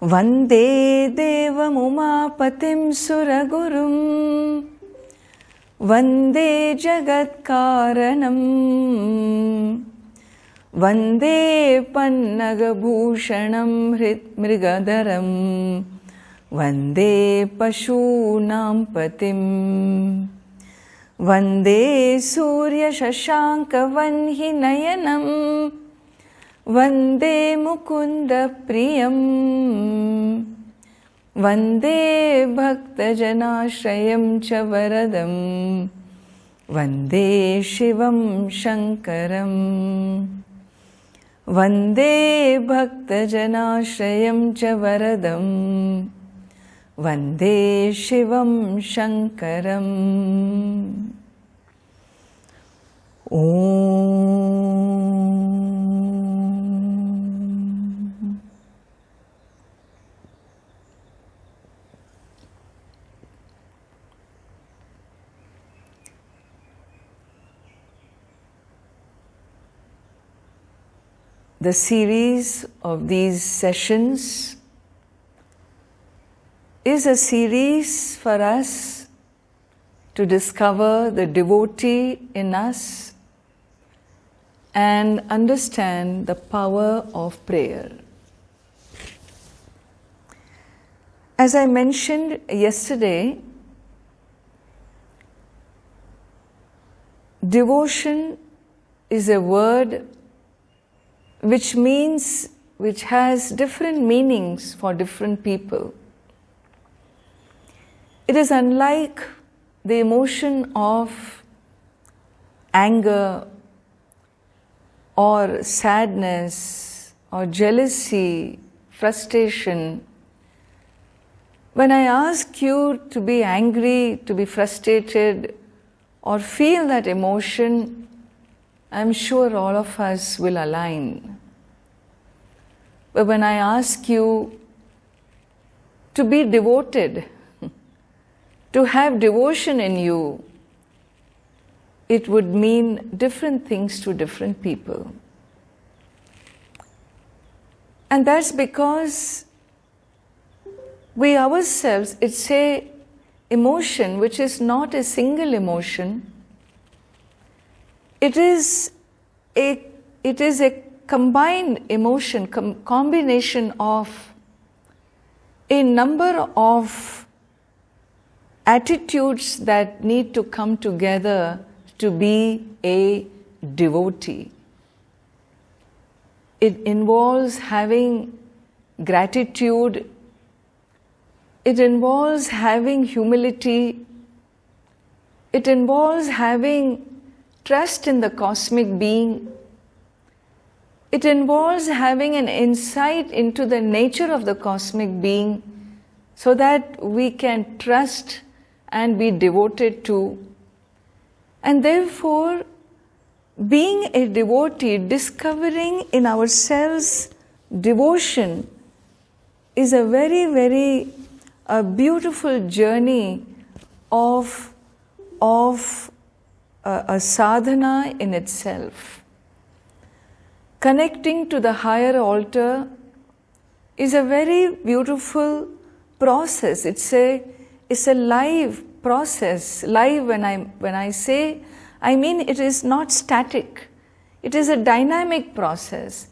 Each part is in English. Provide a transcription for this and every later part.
Vande Devam Umapatim Suragurum Vande Jagat Karanam Vande Pannagabhushanam Mrigadaram Vande Pashunam Patim Vande Surya Shashanka Vanhi Nayanam Vande Mukunda Priyam Vande Bhakta Janashrayam Chavaradam Vande Shivam Shankaram Vande Bhakta Janashrayam Chavaradam Vande Shivam Shankaram. Om. The series of these sessions is a series for us to discover the devotee in us and understand the power of prayer. As I mentioned yesterday, devotion is a word which has different meanings for different people. It is unlike the emotion of anger or sadness or jealousy, frustration. When I ask you to be angry, to be frustrated, or feel that emotion, I'm sure all of us will align. But when I ask you to be devoted, to have devotion in you, it would mean different things to different people. And that's because we ourselves, it's a emotion which is not a single emotion. It is a combined emotion, combination of a number of attitudes that need to come together to be a devotee. It involves having gratitude, it involves having humility, it involves having trust in the cosmic being. It involves having an insight into the nature of the cosmic being so that we can trust and be devoted to. And therefore, being a devotee, discovering in ourselves devotion is a very, very beautiful journey of a sadhana in itself. Connecting to the higher altar is a very beautiful process. It's a live process. Live, when I say, I mean it is not static. It is a dynamic process.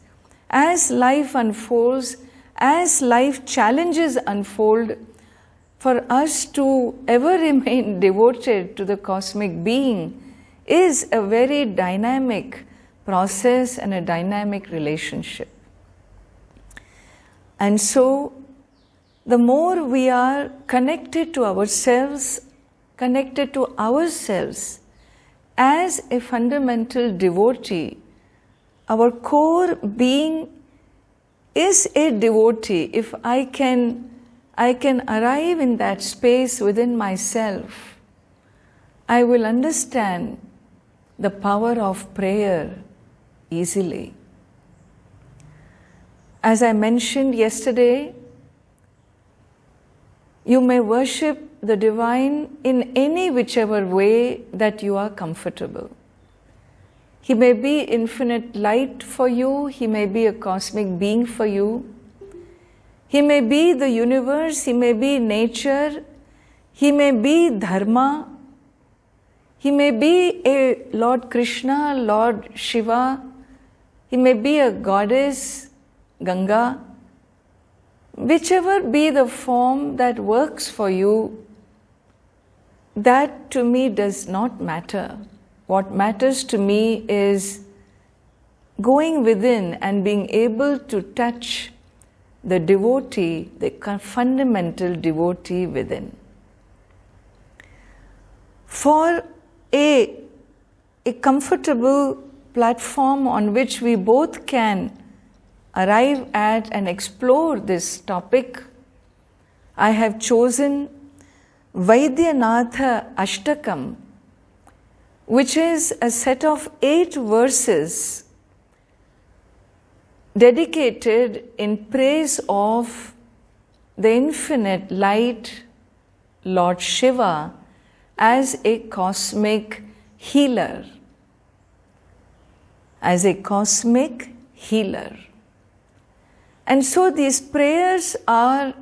As life unfolds, as life challenges unfold, for us to ever remain devoted to the cosmic being is a very dynamic process and a dynamic relationship. And so, the more we are connected to ourselves as a fundamental devotee, our core being is a devotee. If I can arrive in that space within myself, I will understand the power of prayer easily. As I mentioned yesterday, you may worship the divine in any whichever way that you are comfortable. He may be infinite light for you, he may be a cosmic being for you. He may be the universe, he may be nature, he may be dharma, he may be a Lord Krishna, Lord Shiva, he may be a goddess, Ganga. Whichever be the form that works for you, that to me does not matter. What matters to me is going within and being able to touch the devotee, the fundamental devotee within. For a comfortable platform on which we both can arrive at and explore this topic, I have chosen Vaidyanatha Ashtakam, which is a set of 8 verses dedicated in praise of the infinite light, Lord Shiva, as a cosmic healer. As a cosmic healer. And so these prayers are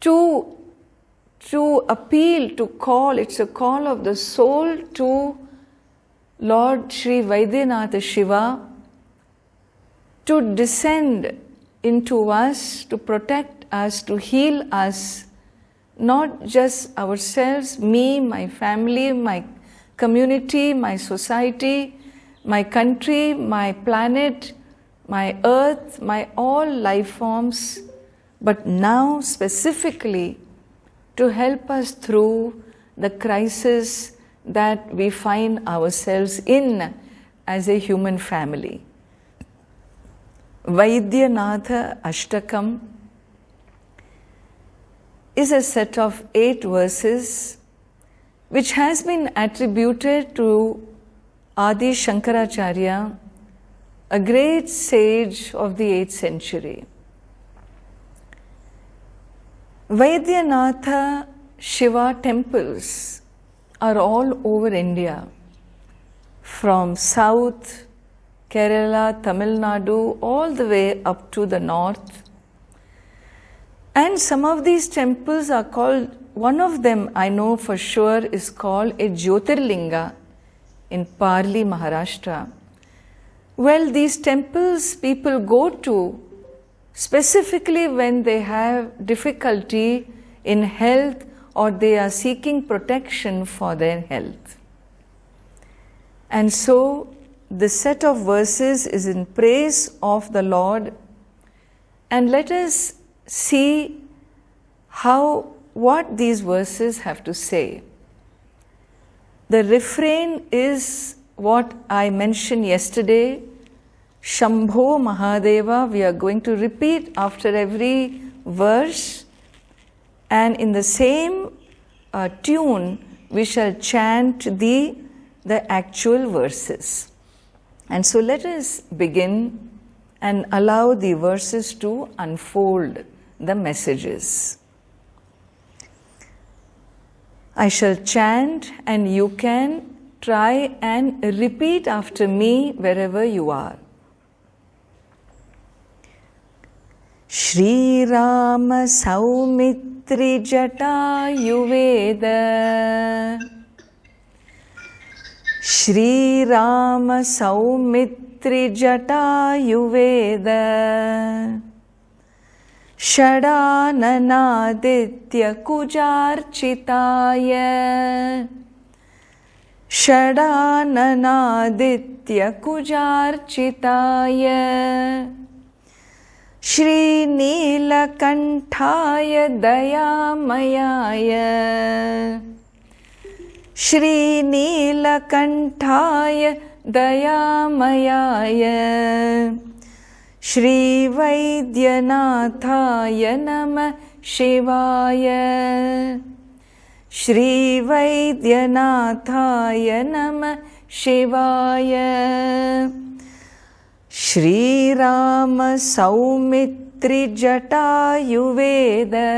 to appeal, to call, it's a call of the soul to Lord Sri Vaidyanatha Shiva to descend into us, to protect us, to heal us, not just ourselves, me, my family, my community, my society, my country, my planet, my earth, my all life forms, but now specifically to help us through the crisis that we find ourselves in as a human family. Vaidyanatha Ashtakam is a set of 8 verses which has been attributed to Adi Shankaracharya, a great sage of the 8th century. Vaidyanatha Shiva temples are all over India, from south, Kerala, Tamil Nadu, all the way up to the north. And some of these temples are called, one of them I know for sure is called a Jyotirlinga in Parli, Maharashtra. Well, these temples people go to specifically when they have difficulty in health or they are seeking protection for their health. And so the set of verses is in praise of the Lord, and let us see what these verses have to say. The refrain is what I mentioned yesterday, Shambho Mahadeva. We are going to repeat after every verse, and in the same tune we shall chant the actual verses. And so let us begin and allow the verses to unfold the messages. I shall chant and you can try and repeat after me wherever you are. Shri Rama Saumitri Jatayuveda Shri Rama Saumitri Jatayuveda Shadananaditya Kujarchitaya Shadananaditya Kujarchitaya Shri Nilakantaya Dayamayaya Shri Nilakantaya Dayamayaya Shri Vaidyanatha Nama Shivaya Shri Vaidyanatha Nama Shivaya Shri Rama Saumitri Jatayuveda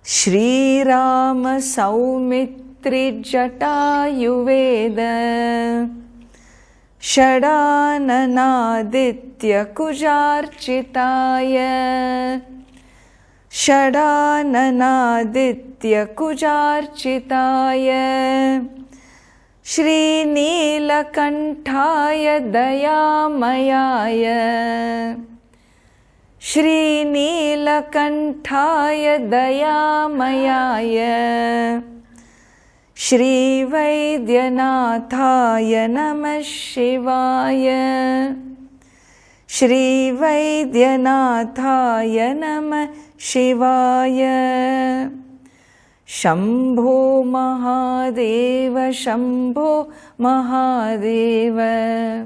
Shri Rama Saumitri Jatayuveda षडाननादित्ya kujarchitaya. षडाननादित्य kujarchitaya. Shri Neelakantaya Dayamayaya. Shri Neelakantaya Dayamayaya. Shri Vaidyanatha Namah Shivaya. Shri Vaidyanatha Namah Shivaya. Shambho Mahadeva, Shambho Mahadeva.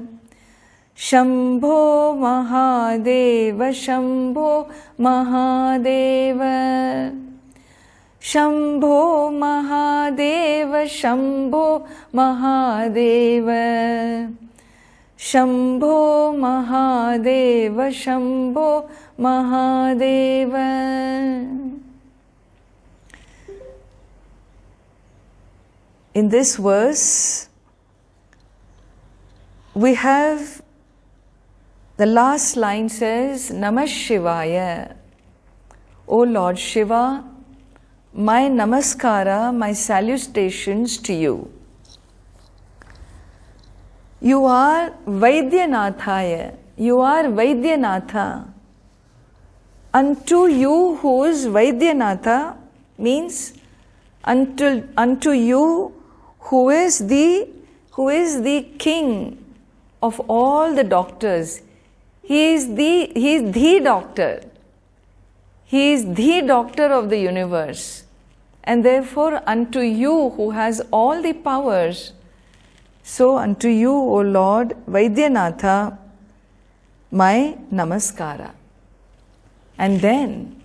Shambho Mahadeva, Shambho Mahadeva. Shambho Mahadeva, Shambho Mahadeva. Shambho Mahadeva, Shambho Mahadeva. In this verse, we have the last line says, Namah Shivaya. O Lord Shiva, my namaskara, my salutations to you. You are Vaidyanathaya. You are Vaidyanatha. Unto you who is Vaidyanatha means unto you who is the king of all the doctors. He is the doctor. He is the doctor of the universe. And therefore unto you who has all the powers, so unto you, O Lord Vaidyanatha, my namaskara. And then,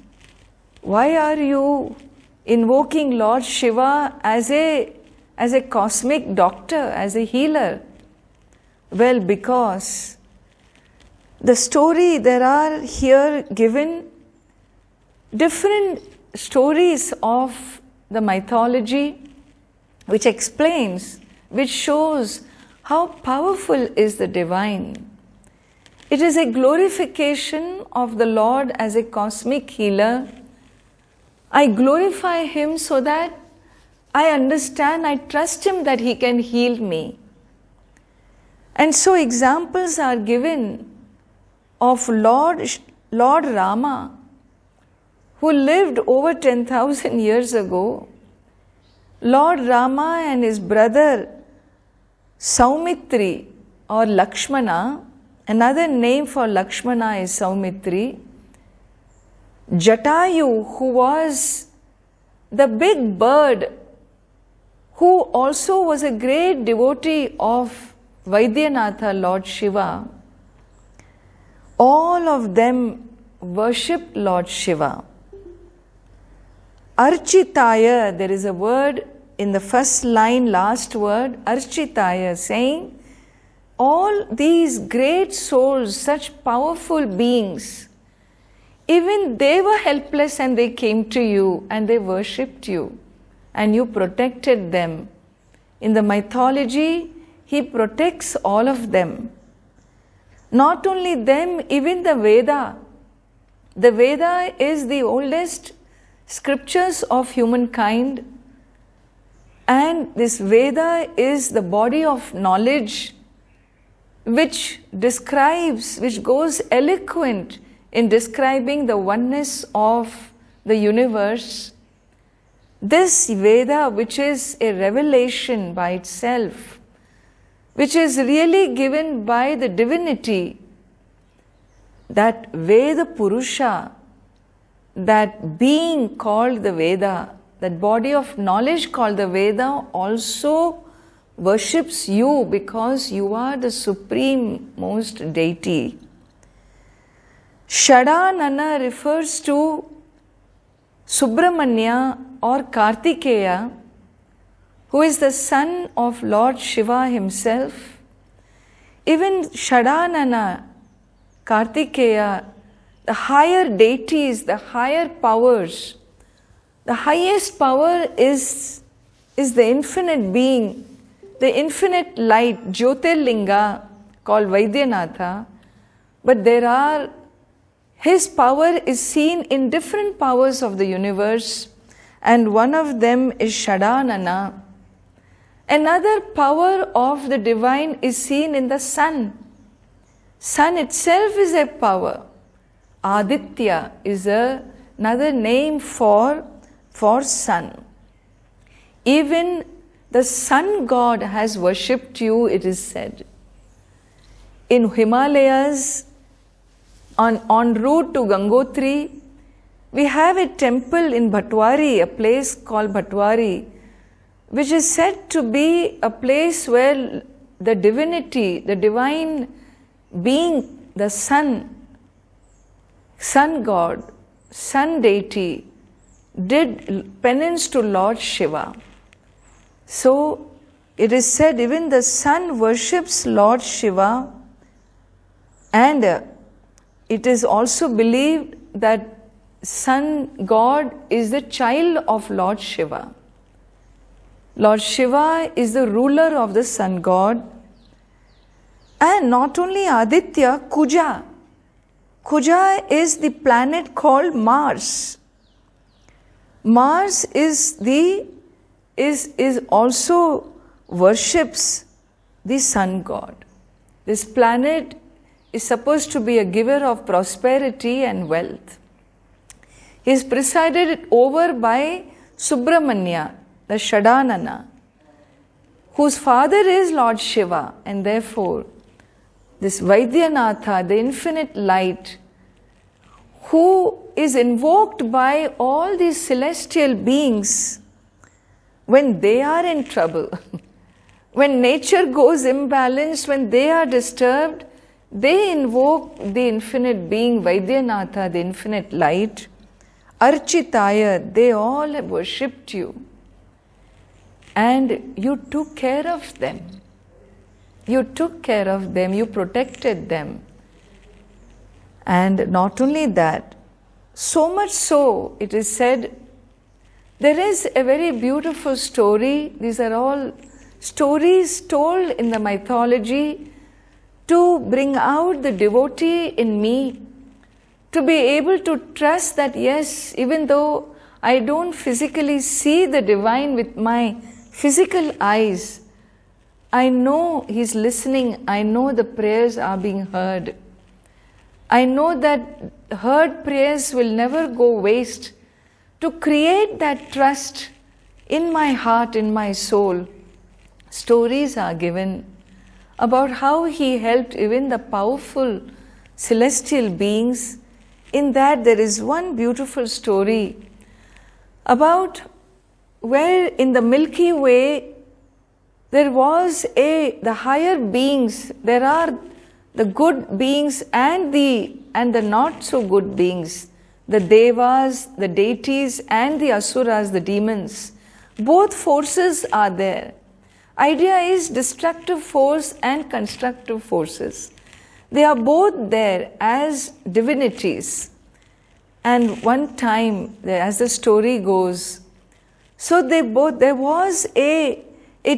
why are you invoking Lord Shiva as a cosmic doctor, as a healer? Well, because the story, there are here given different stories of the mythology which explains, which shows how powerful is the divine. It is a glorification of the Lord as a cosmic healer. I glorify Him so that I understand, I trust Him that He can heal me. And so examples are given of Lord Rama, who lived over 10,000 years ago. Lord Rama and his brother Saumitri or Lakshmana, another name for Lakshmana is Saumitri. Jatayu, who was the big bird, who also was a great devotee of Vaidyanatha, Lord Shiva, all of them worshipped Lord Shiva. Architaya, there is a word in the first line, last word, Architaya, saying, all these great souls, such powerful beings, even they were helpless and they came to you and they worshipped you and you protected them. In the mythology, He protects all of them. Not only them, even the Veda. The Veda is the oldest scriptures of humankind, and this Veda is the body of knowledge which describes, which goes eloquent in describing the oneness of the universe. This Veda, which is a revelation by itself, which is really given by the divinity, that Veda Purusha, that being called the Veda, that body of knowledge called the Veda, also worships you because you are the supreme most deity. Shadanana refers to Subramanya or Kartikeya, who is the son of Lord Shiva himself. Even Shadanana, Kartikeya, the higher deities, the higher powers, the highest power is the infinite being, the infinite light, Jyotirlinga, called Vaidyanatha, but his power is seen in different powers of the universe, and one of them is Shadanana. Another power of the divine is seen in the sun. Sun itself is a power. Aditya is another name for sun. Even the sun god has worshipped you, it is said. In Himalayas, en route to Gangotri, we have a temple in Bhatwari, a place called Bhatwari, which is said to be a place where the divinity, the divine being, the sun god, sun deity, did penance to Lord Shiva. So it is said even the sun worships Lord Shiva, and it is also believed that sun god is the child of Lord Shiva. Lord Shiva is the ruler of the sun god. And not only Aditya, Kuja. Kuja is the planet called Mars. Mars is also worships the sun god. This planet is supposed to be a giver of prosperity and wealth. He is presided over by Subramanya, the Shadanana, whose father is Lord Shiva, and therefore this Vaidyanatha, the infinite light, who is invoked by all these celestial beings when they are in trouble, when nature goes imbalanced, when they are disturbed, they invoke the infinite being Vaidyanatha, the infinite light. Architaya, they all have worshipped you. And you took care of them. You took care of them, you protected them. And not only that, so much so, it is said, there is a very beautiful story. These are all stories told in the mythology to bring out the devotee in me, to be able to trust that yes, even though I don't physically see the divine with my physical eyes, I know He's listening. I know the prayers are being heard. I know that heard prayers will never go waste. To create that trust in my heart, in my soul, stories are given about how He helped even the powerful celestial beings. In that there is one beautiful story about where in the Milky Way there was the higher beings, there are the good beings and the not so good beings, the devas, the deities, and the asuras, the demons. Both forces are there. Idea is destructive force and constructive forces. They are both there as divinities. And one time, as the story goes, so there was a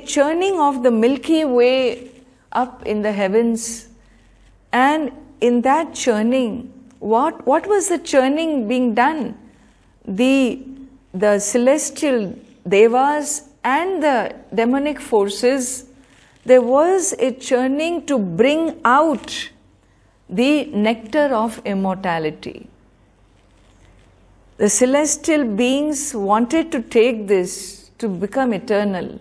churning of the Milky Way up in the heavens. And in that churning, what was the churning being done? The celestial devas and the demonic forces, there was a churning to bring out the nectar of immortality. The celestial beings wanted to take this to become eternal.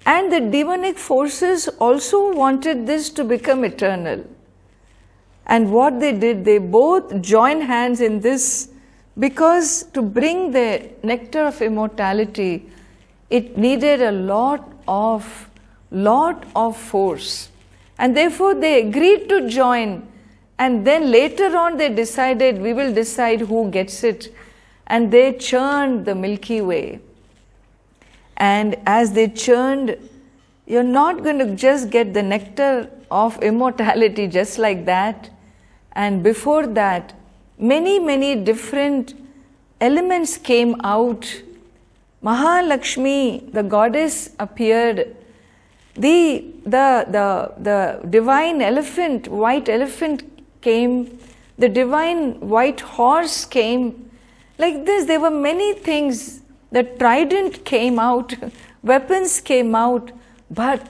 And the demonic forces also wanted this to become eternal. And what they did, they both joined hands in this, because to bring the nectar of immortality, it needed a lot of force. And therefore they agreed to join. And then later on they decided, we will decide who gets it. And they churned the Milky Way. And as they churned, you're not going to just get the nectar of immortality just like that. And before that, many different elements came out. Mahalakshmi, the goddess, appeared. The the divine elephant, white elephant came, the divine white horse came. Like this, there were many things. The trident came out, weapons came out, but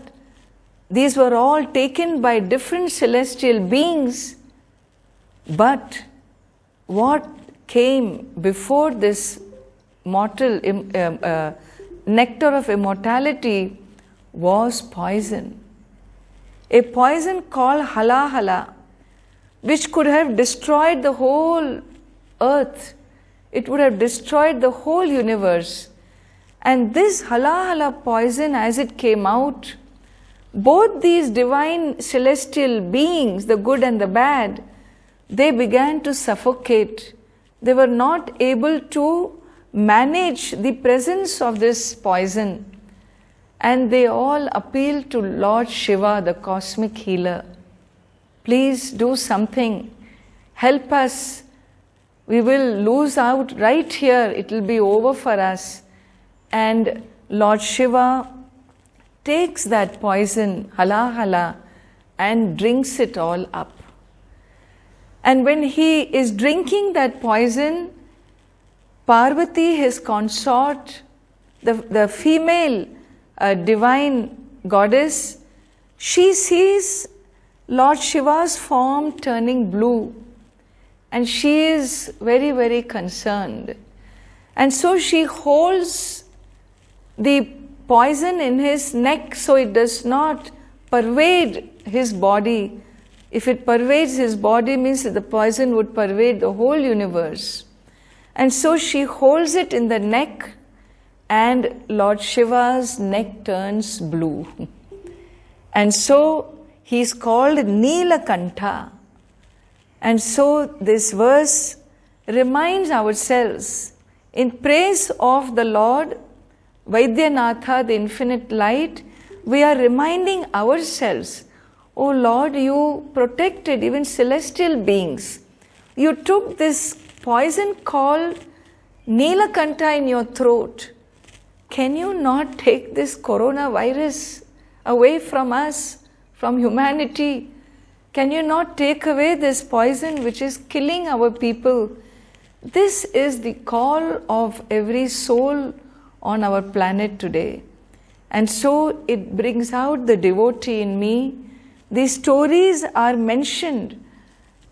these were all taken by different celestial beings. But what came before this mortal nectar of immortality was poison. A poison called halahala, which could have destroyed the whole earth. It would have destroyed the whole universe. And this halahala poison, as it came out, both these divine celestial beings, the good and the bad, they began to suffocate. They were not able to manage the presence of this poison. And they all appealed to Lord Shiva, the cosmic healer. Please do something. Help us. We will lose out right here. It will be over for us. And Lord Shiva takes that poison, halahala, and drinks it all up. And when he is drinking that poison, Parvati, his consort, the female divine goddess, she sees Lord Shiva's form turning blue. And she is very, very concerned. And so she holds the poison in his neck so it does not pervade his body. If it pervades his body, means that the poison would pervade the whole universe. And so she holds it in the neck, and Lord Shiva's neck turns blue. And so he is called Neelakantha. And so this verse reminds ourselves, in praise of the Lord, Vaidyanatha, the infinite light, we are reminding ourselves, oh Lord, you protected even celestial beings. You took this poison called Neelakantha in your throat. Can you not take this coronavirus away from us, from humanity? Can you not take away this poison which is killing our people? This is the call of every soul on our planet today. And so it brings out the devotee in me. These stories are mentioned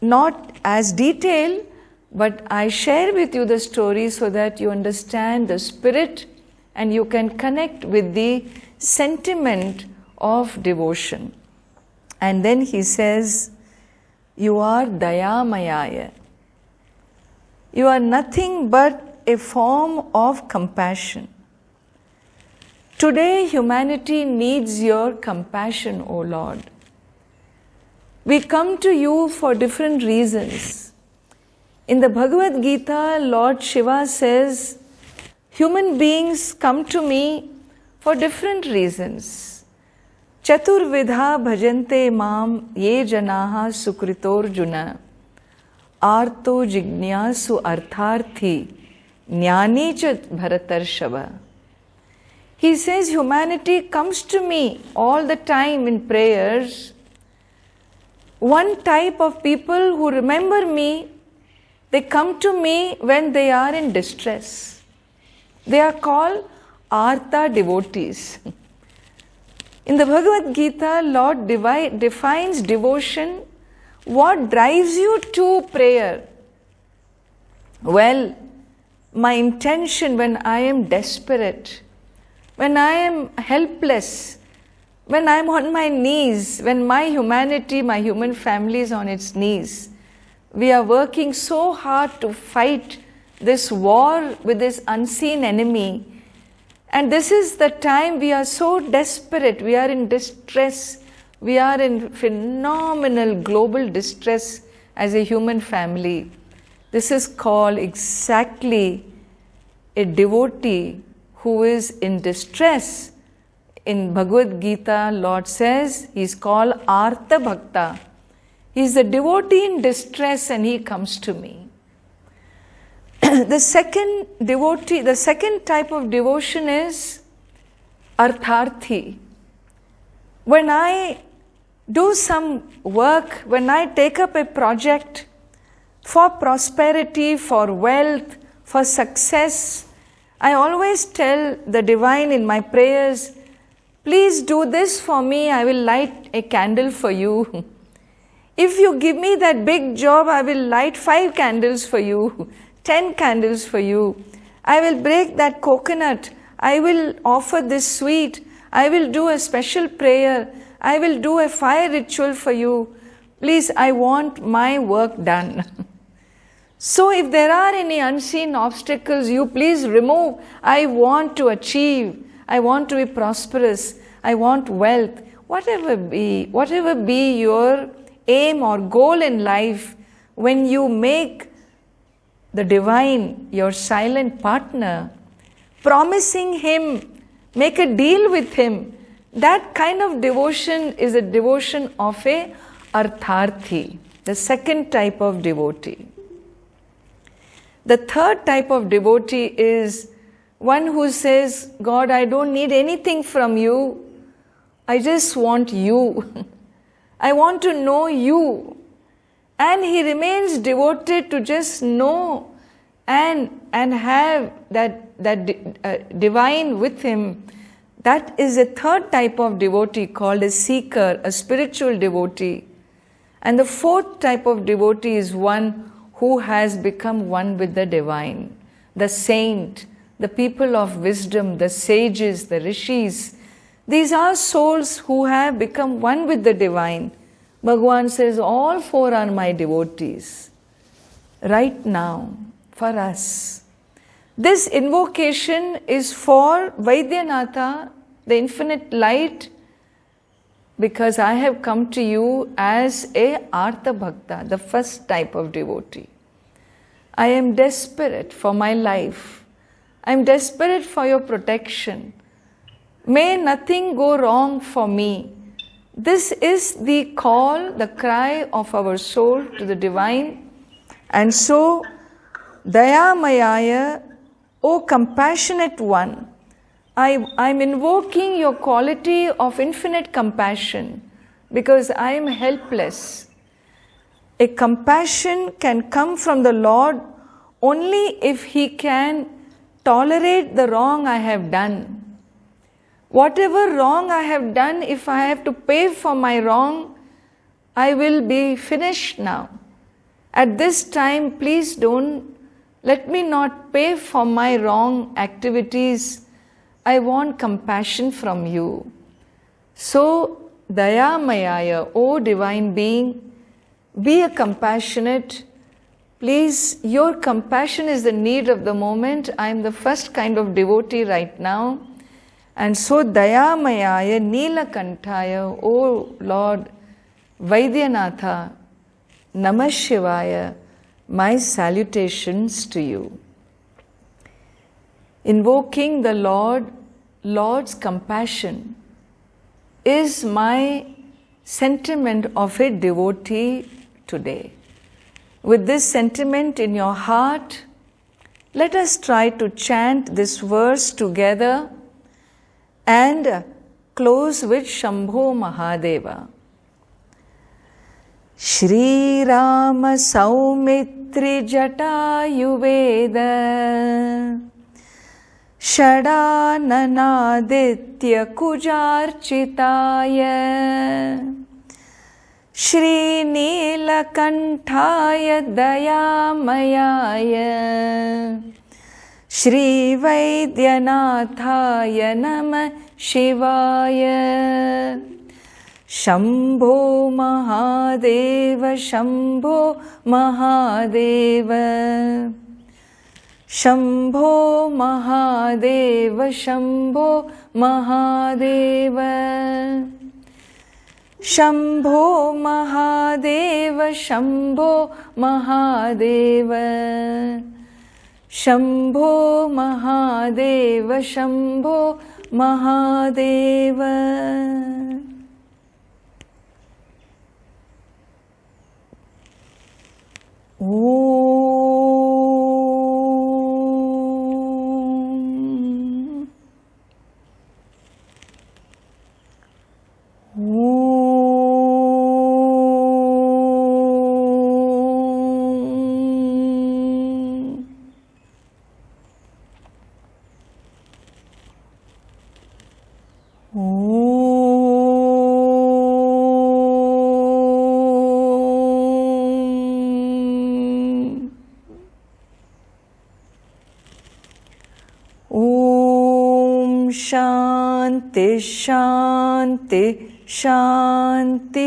not as detail, but I share with you the story so that you understand the spirit and you can connect with the sentiment of devotion. And then he says, you are Dayamayaya. You are nothing but a form of compassion. Today, humanity needs your compassion, O Lord. We come to you for different reasons. In the Bhagavad Gita, Lord Shiva says, human beings come to me for different reasons. Chaturvidha bhajante mam ye janaha sukritorjuna arto jignasu artharthi jnani cha bharatarshava. He says humanity comes to me all the time in prayers. One type of people who remember me, they come to me when they are in distress. They are called Artha devotees. In the Bhagavad Gita, Lord defines devotion. What drives you to prayer? Well, my intention when I am desperate, when I am helpless, when I am on my knees, when my humanity, my human family is on its knees, we are working so hard to fight this war with this unseen enemy. And this is the time we are so desperate, we are in distress, we are in phenomenal global distress as a human family. This is called exactly a devotee who is in distress. In Bhagavad Gita, Lord says he is called Artha Bhakta. He is a devotee in distress and he comes to me. The second type of devotion is Artharthi. When I do some work, when I take up a project for prosperity, for wealth, for success, I always tell the divine in my prayers, please do this for me, I will light a candle for you. If you give me that big job, I will light 5 candles for you, 10 candles for you. I will break that coconut, I will offer this sweet, I will do a special prayer, I will do a fire ritual for you. Please, I want my work done. So if there are any unseen obstacles, you please remove. I want to achieve, I want to be prosperous, I want wealth. Whatever be your aim or goal in life, when you make the divine your silent partner, promising him, make a deal with him, that kind of devotion is a devotion of a artharthi, the second type of devotee. The third type of devotee is one who says, God, I don't need anything from you, I just want you. I want to know you. And he remains devoted to just know and have that divine with him. That is a third type of devotee called a seeker, a spiritual devotee. And the fourth type of devotee is one who has become one with the divine, the saint, the people of wisdom, the sages, the rishis. These are souls who have become one with the divine. Bhagavan says, all 4 are my devotees. Right now, for us. This invocation is for Vaidyanatha, the infinite light, because I have come to you as a Artha Bhakta, the first type of devotee. I am desperate for my life. I am desperate for your protection. May nothing go wrong for me. This is the call, the cry of our soul to the divine. And so, Dayamayaya, O compassionate one, I'm invoking your quality of infinite compassion because I am helpless. A compassion can come from the Lord only if He can tolerate the wrong I have done. Whatever wrong I have done, if I have to pay for my wrong, I will be finished now. At this time, please let me not pay for my wrong activities. I want compassion from you. So, Dayamayaya, O Divine Being, be a compassionate. Please, your compassion is the need of the moment. I am the first kind of devotee right now. And so, Dayamayaya, Neelakantaya, O Lord, Vaidyanatha, Namah Shivaya, my salutations to you. Invoking the Lord's compassion is my sentiment of a devotee today. With this sentiment in your heart, let us try to chant this verse together and close with Shambho Mahadeva. Shri Rama Saumitri Jatayuveda Shadananaditya Kujarchitaya Shri Neelakantaya Dayamayaya Shri Vaidyanatha Nama Shivaya Shambho Mahadeva Shambho Mahadeva Shambho Mahadeva Shambho Mahadeva Shambho Mahadeva Shambho Mahadeva Shambho Mahadeva Shambho Mahadeva. Om. Shanti Shanti Shanti.